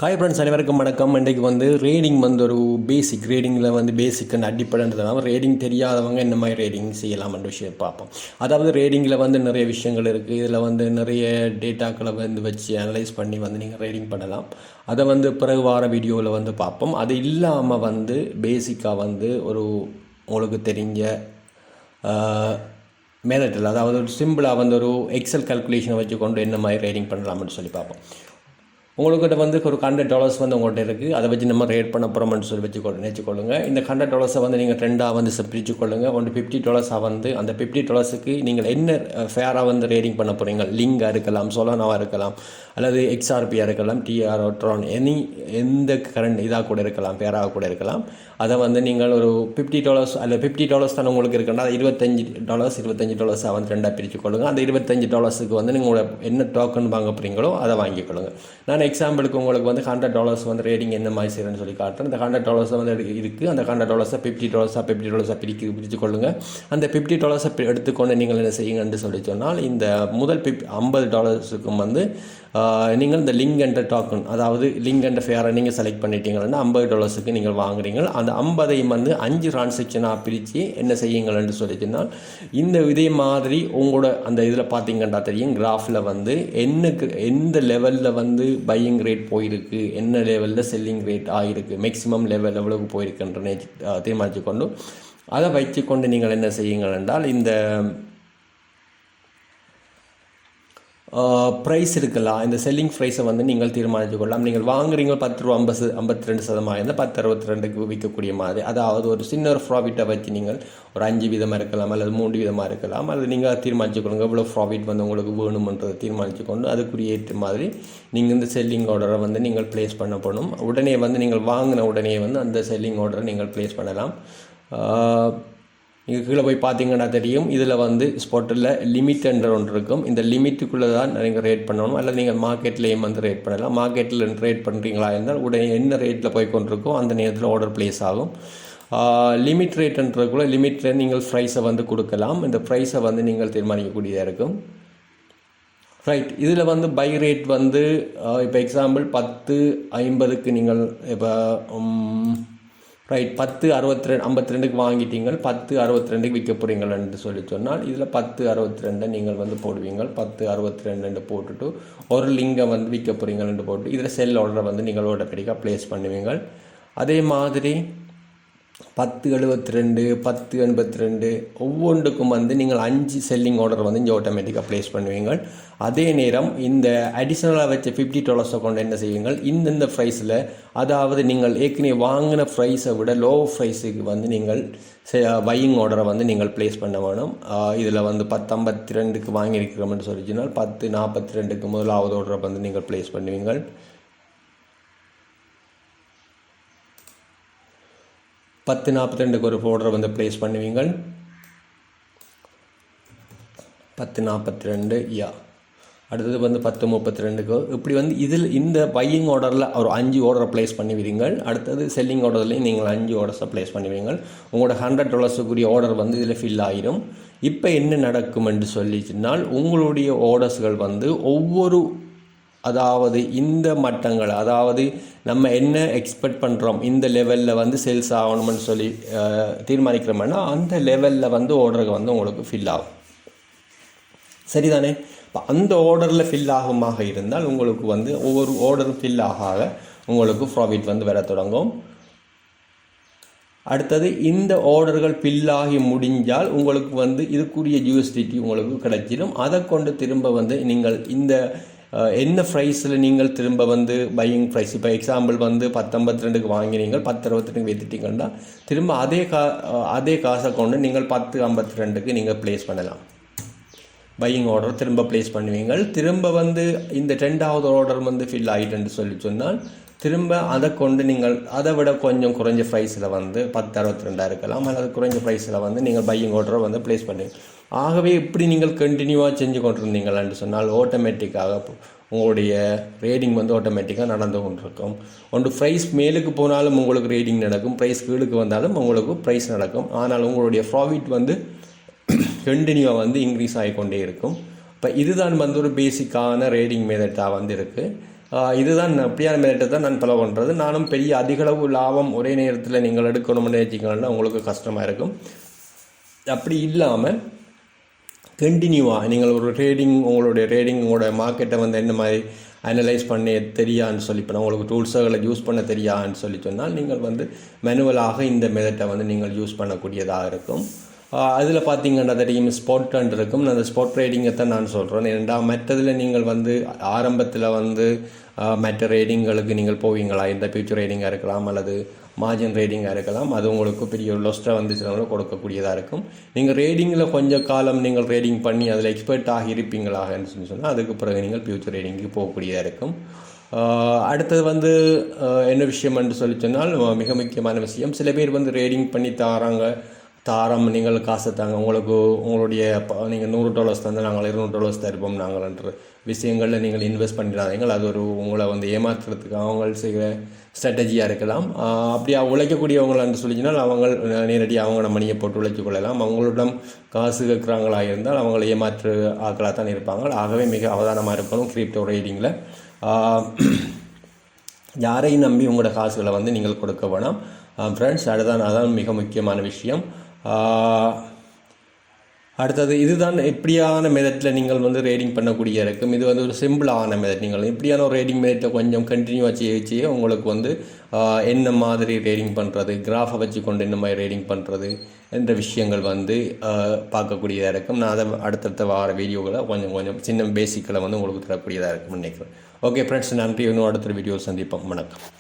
Hi friends, அனைவருக்கும் வணக்கம். இன்றைக்கு ரேடிங் ஒரு பேசிக் ரேடிங்கில் பேசிக் அடிப்படைன்றதுனால ரேடிங் தெரியாதவங்க என்ன மாதிரி ரேடிங் செய்யலாம்ன்ற விஷயம் பார்ப்போம். அதாவது ரேடிங்கில் நிறைய விஷயங்கள் இருக்குது. இதில் நிறைய டேட்டாக்களை வச்சு அனலைஸ் பண்ணி நீங்கள் ரேடிங் பண்ணலாம். அதை பிறகு வார வீடியோவில் பார்ப்போம். அது இல்லாமல் பேசிக்காக ஒரு உங்களுக்கு தெரிஞ்ச மெத்தடில், அதாவது ஒரு சிம்பிளாக ஒரு எக்ஸல் கால்குலேஷனை வச்சு கொண்டு என்ன மாதிரி ரேடிங் பண்ணலாம்னு சொல்லி பார்ப்போம். உங்கள்கிட்ட ஒரு $100 உங்கள்கிட்ட இருக்குது. அதை வச்சு நம்ம ரேட் பண்ண போகிறோம்னு சொல்லி நினச்சிக்கொள்ளுங்க. இந்த $100 நீங்கள் ரெண்டாக பிரிச்சுக்கொள்ளுங்க. ஒன்று $50 அந்த $50க்கு நீங்கள் என்ன ஃபேராக ரேடிங் பண்ண போகிறீங்க. லிங்காக இருக்கலாம், சொலானாவாக இருக்கலாம், அல்லது XRPயாக இருக்கலாம், TR ட்ரான், எந்த கரண்ட் இதாக கூட இருக்கலாம், ஃபேராக கூட இருக்கலாம். அதை நீங்கள் ஒரு $50 அல்லது $50 தான் உங்களுக்கு இருக்குன்னா அது $25 ரெண்டாக பிரிச்சுக்கொள்ளுங்க. அந்த $25க்கு நீங்கள் என்ன டோக்கன் வாங்க போகிறீங்களோ அதை வாங்கிக்கொள்ளுங்க. நான் எக்ஸாம்பிளுக்கு உங்களுக்கு $100 ரேடிங் என்ன மாதிரி செய்கிறேன்னு சொல்லி காட்டுறேன். இந்த $100 இருக்குது. அந்த $100 $50 பிரித்து கொள்ளுங்கள். அந்த $50 எடுத்துக்கொண்டு நீங்கள் என்ன செய்யுங்கன்னு சொல்லி சொன்னால், இந்த முதல் $50க்கும் நீங்கள் இந்த லிங்க் என்ற டோக்கன், அதாவது லிங்க் என்ற ஃபேரை நீங்கள் செலக்ட் பண்ணிட்டீங்கன்னா $50க்கு நீங்கள் வாங்குறீங்க. அந்த 50ஐயும் 5 டிரான்சாக்ஷனாக பிரித்து என்ன செய்யுங்கள்னு சொல்லி சொன்னால், இந்த இதே மாதிரி உங்களோட அந்த இதில் பார்த்தீங்கன்னா தெரியும், கிராஃபில் என்னக்கு எந்த லெவலில் பையிங் ரேட் போயிருக்கு, என்ன லெவலில் செல்லிங் ரேட் ஆகிருக்கு, மேக்ஸிமம் லெவல் எவ்வளவுக்கு போயிருக்குன்ற தீர்மானித்து கொண்டு அதை வச்சுக்கொண்டு நீங்கள் என்ன செய்யுங்கள் என்றால், இந்த ப்ரைஸ் இருக்கலாம், இந்த செல்லிங் ப்ரைஸை நீங்கள் தீர்மானித்து கொள்ளலாம். நீங்கள் வாங்குறீங்க ₹10 52% இருந்தால் $10.62க்கு விற்கக்கூடிய மாதிரி, அதாவது ஒரு சின்ன ஒரு ப்ராஃபிட்டை வச்சு நீங்கள் ஒரு 5 வீதமாக இருக்கலாம், அல்லது 3 வீதமாக இருக்கலாம். அல்லது நீங்கள் தீர்மானித்து கொள்ளுங்க எவ்வளோ ப்ராஃபிட் உங்களுக்கு வேணுமன்றதை தீர்மானித்து கொண்டு அதுக்குரிய ஏற்ற மாதிரி நீங்கள் இந்த செல்லிங் ஆர்டரை நீங்கள் ப்ளேஸ் பண்ண போகணும். உடனே நீங்கள் வாங்கின உடனே அந்த செல்லிங் ஆர்டரை நீங்கள் ப்ளேஸ் பண்ணலாம். நீங்கள் கீழே போய் பார்த்தீங்கன்னா தெரியும், இதில் ஸ்பாட்டில் லிமிட் என்ற ஒன்று இருக்கும். இந்த லிமிட்டுக்குள்ளே தான் நீங்கள் ரேட் பண்ணணும். அல்லது நீங்கள் மார்க்கெட்லேயும் ரேட் பண்ணலாம். மார்க்கெட்டில் ரேட் பண்ணுறீங்களா இருந்தால் உடனே என்ன ரேட்டில் போய் கொண்டிருக்கோ அந்த நேரத்தில் ஆர்டர் ப்ளேஸ் ஆகும். லிமிட் ரேட்ன்றதுக்குள்ளே லிமிட்டில் நீங்கள் ப்ரைஸை கொடுக்கலாம். இந்த ப்ரைஸை நீங்கள் தீர்மானிக்கக்கூடியதாக இருக்கும். ரைட், இதில் பை ரேட் இப்போ எக்ஸாம்பிள் 10.50க்கு நீங்கள் இப்போ ரைட் 10.52 வாங்கிட்டீங்க, 10.62க்கு விற்க போகிறீங்கள்னு சொல்லி சொன்னால், இதில் 10.62 நீங்கள் போடுவீங்க. 10.62 போட்டுட்டு ஒரு லிங்கை விற்க போகிறீங்கன்னு போட்டு இதில் செல் ஆர்டரை நீங்கள் ஆட்டோமேட்டிக்காக ப்ளேஸ் பண்ணுவீங்க. அதே மாதிரி 10.72 10.82 ஒவ்வொன்றுக்கும் நீங்கள் 5 செல்லிங் ஆர்டர் இங்கே ஆட்டோமேட்டிக்காக ப்ளேஸ் பண்ணுவீங்க. அதே நேரம் இந்த அடிஷ்னலாக வச்ச $50 கொண்டு என்ன செய்வீங்கள், இந்த ப்ரைஸில், அதாவது நீங்கள் ஏற்கனவே வாங்கின ப்ரைஸை விட லோ ப்ரைஸுக்கு நீங்கள் பையிங் ஆர்டரை நீங்கள் ப்ளேஸ் பண்ண வேணும். இதில் 10.52க்கு வாங்கியிருக்கிறோம்னு சொல்லிச்சுனால் 10.42க்கு முதலாவது ஆர்டரை நீங்கள் ப்ளேஸ் பண்ணுவீங்க. 10.42க்கு ஒரு ஆர்டரை ப்ளேஸ் பண்ணுவீங்க. 10.42 அடுத்தது 10.32க்கு இப்படி இதில் இந்த பையிங் ஆர்டரில் ஒரு 5 ஆர்டரை ப்ளேஸ் பண்ணுவீங்க. அடுத்தது செல்லிங் ஆர்டர்லேயும் நீங்கள் 5 ஆர்டர்ஸை ப்ளேஸ் பண்ணுவீங்க. உங்களோட $100க்குரிய ஆர்டர் இதில் ஃபில் ஆகிடும். இப்போ என்ன நடக்கும் என்று சொல்லிச்சுனால், உங்களுடைய ஆர்டர்ஸ்கள் ஒவ்வொரு, அதாவது இந்த மட்டங்கள், அதாவது நம்ம என்ன எக்ஸ்பெக்ட் பண்ணுறோம், இந்த லெவலில் சேல்ஸ் ஆகணும்னு சொல்லி தீர்மானிக்கிறோம்னா அந்த லெவலில் ஆர்டருக்கு உங்களுக்கு ஃபில் ஆகும். சரிதானே? இப்போ அந்த ஆர்டரில் ஃபில் ஆகுமாக இருந்தால் உங்களுக்கு ஒவ்வொரு ஆர்டரும் ஃபில் ஆக உங்களுக்கு ப்ராஃபிட் வர தொடங்கும். அடுத்தது இந்த ஆர்டர்கள் ஃபில் ஆகி முடிஞ்சால் உங்களுக்கு இதுக்குரிய USDT உங்களுக்கு கிடைச்சிடும். அதை கொண்டு திரும்ப நீங்கள் இந்த என்ன ப்ரைஸில் நீங்கள் திரும்ப பையிங் ப்ரைஸ், இப்போ எக்ஸாம்பிள் 10.52க்கு வாங்கினீங்க, 10.62க்கு வைத்துட்டீங்கன்னா திரும்ப அதே காசை கொண்டு நீங்கள் 10.52க்கு நீங்கள் ப்ளேஸ் பண்ணலாம். பையிங் ஆர்டர் திரும்ப ப்ளேஸ் பண்ணுவீங்க. திரும்ப இந்த 2வது ஆர்டர் ஃபில் ஆகிட்டுன்னு சொல்லி சொன்னால் திரும்ப அதை கொண்டு நீங்கள் அதை விட கொஞ்சம் குறைஞ்ச ப்ரைஸில் 10.62 இருக்கலாம், அல்லது குறைஞ்ச ப்ரைஸில் நீங்கள் பையிங் ஆர்டரை ப்ளேஸ் பண்ணுவீங்க. ஆகவே இப்படி நீங்கள் கண்டினியூவாக செஞ்சு கொண்டிருந்தீங்களான்னு சொன்னால் ஆட்டோமேட்டிக்காக உங்களுடைய ரேடிங் ஆட்டோமேட்டிக்காக நடந்து கொண்டிருக்கும். ஒன்று ப்ரைஸ் மேலுக்கு போனாலும் உங்களுக்கு ரேடிங் நடக்கும், ப்ரைஸ் கீழுக்கு வந்தாலும் உங்களுக்கு ப்ரைஸ் நடக்கும். ஆனால் உங்களுடைய ப்ராஃபிட் கண்டினியூவாக இன்க்ரீஸ் ஆகிக்கொண்டே இருக்கும். இப்போ இதுதான் ஒரு பேசிக்கான ரேடிங் மெத்தடாக இருக்குது. இதுதான் அப்படியான மெத்தட்டை தான் நான் ஃபாலோ பண்ணுறது. நானும் பெரிய அதிகளவு லாபம் ஒரே நேரத்தில் நீங்கள் எடுக்கணும்னு வச்சுக்கோங்கன்னா உங்களுக்கு கஷ்டமாக இருக்கும். அப்படி இல்லாமல் கண்டினியூவாக நீங்கள் ஒரு உங்களுடைய ட்ரேடிங்கோட மார்க்கெட்டை வந்து என்ன மாதிரி அனலைஸ் பண்ணி தெரியான்னு சொல்லி இப்போ உங்களுக்கு டூல்ஸுகளை யூஸ் பண்ண தெரியான்னு சொன்னால் நீங்கள் வந்து மேனுவலாக இந்த மெத்தட்டை வந்து நீங்கள் யூஸ் பண்ணக்கூடியதாக இருக்கும். அதில் பார்த்தீங்கன்னா தெரியும் ஸ்பாட் இருக்கும். அந்த ஸ்பாட் ட்ரேடிங்கை தான் நான் சொல்கிறேன். ஏன்னா மற்றதில் நீங்கள் வந்து ஆரம்பத்தில் வந்து மற்ற ட்ரேடிங்களுக்கு நீங்கள் போவீங்களா, இந்த ஃபியூச்சர் ட்ரேடிங்காக இருக்கலாம் அல்லது மார்ஜின் ட்ரேடிங்காக இருக்கலாம். அது உங்களுக்கு பெரிய ஒரு லொஸ்ட்டை வந்து சில கொடுக்கக்கூடியதாக இருக்கும். நீங்கள் ட்ரேடிங்கில் கொஞ்சம் காலம் நீங்கள் ட்ரேடிங் பண்ணி அதில் எக்ஸ்பர்ட் ஆகி இருப்பீங்களான்னு சொன்னால் அதுக்கு பிறகு நீங்கள் ஃபியூச்சர் ட்ரேடிங்க்கு போகக்கூடியதாக இருக்கும். அடுத்தது வந்து என்ன விஷயம்னு சொன்னால் மிக முக்கியமான விஷயம், சில பேர் வந்து ட்ரேடிங் பண்ணி தாரம் நீங்கள் காசு தாங்க, உங்களுடைய நீங்கள் $100 தந்தால் நாங்கள் $200 தருப்போம் நாங்கள்ன்ற விஷயங்களில் நீங்கள் இன்வெஸ்ட் பண்ணிடாதீங்க. அது உங்களை வந்து ஏமாற்றுறதுக்கு அவங்க செய்கிற ஸ்ட்ராட்டஜியாக இருக்கலாம். அப்படியா உழைக்கக்கூடியவங்களான்னு சொல்லிச்சினால் அவங்க நேரடியாக அவங்களோட மணியை போட்டு உழைச்சி கொள்ளலாம். அவங்களிடம் காசு கேட்குறாங்களா இருந்தால் அவங்களை ஏமாற்று ஆக்களாக தான் இருப்பாங்க. ஆகவே மிக அவதானமாக இருக்கணும் கிரிப்டோ ட்ரேடிங்கில். யாரையும் நம்பி உங்களோட காசுகளை வந்து நீங்கள் கொடுக்க வேணாம் ஃப்ரெண்ட்ஸ். அதான் மிக முக்கியமான விஷயம். அடுத்தது இதுதான் எப்படியான மெத்தட்டில் நீங்கள் வந்து ட்ரேடிங் பண்ணக்கூடிய இருக்கும். இது வந்து ஒரு சிம்பிளான மெத்தட். நீங்கள் எப்படியான ஒரு ட்ரேடிங் மெத்தட்டை கொஞ்சம் கண்டினியூவாக வச்சு உங்களுக்கு வந்து என்ன மாதிரி ட்ரேடிங் பண்ணுறது, கிராஃபை வச்சு கொண்டு என்ன மாதிரி ட்ரேடிங் பண்ணுறது என்ற விஷயங்கள் வந்து பார்க்கக்கூடியதாக இருக்கும். நான் அதை அடுத்தடுத்த வார வீடியோவில் கொஞ்சம் சின்ன பேசிக்கில் வந்து உங்களுக்கு தரக்கூடியதாக இருக்கும்னு நினைக்கிறேன். ஓகே ஃப்ரெண்ட்ஸ், நன்றி. இன்னும் அடுத்த வீடியோ சந்திப்போம். வணக்கம்.